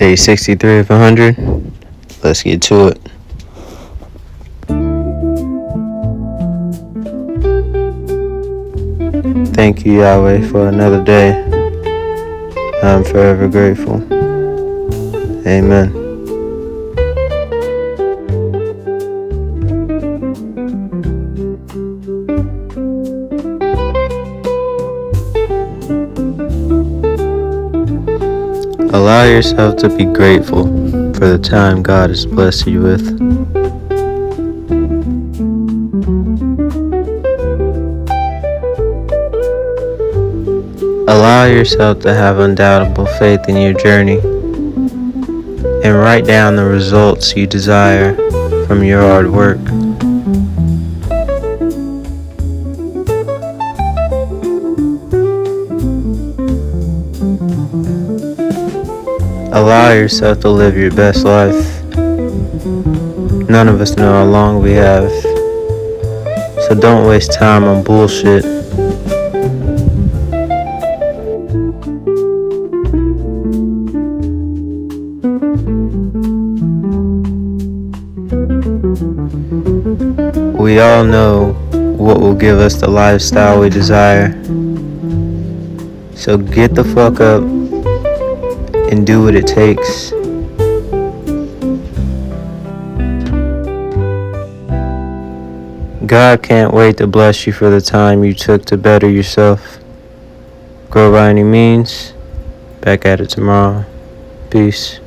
Day 63 of 100. Let's get to it. Thank you, Yahweh, for another day. I'm forever grateful. Amen. Allow yourself to be grateful for the time God has blessed you with. Allow yourself to have undoubtable faith in your journey and write down the results you desire from your hard work. Allow yourself to live your best life. None of us know how long we have, so don't waste time on bullshit. We all know what will give us the lifestyle we desire, so get the fuck up and do what it takes. God can't wait to bless you for the time you took to better yourself. Grow by any means. Back at it tomorrow. Peace.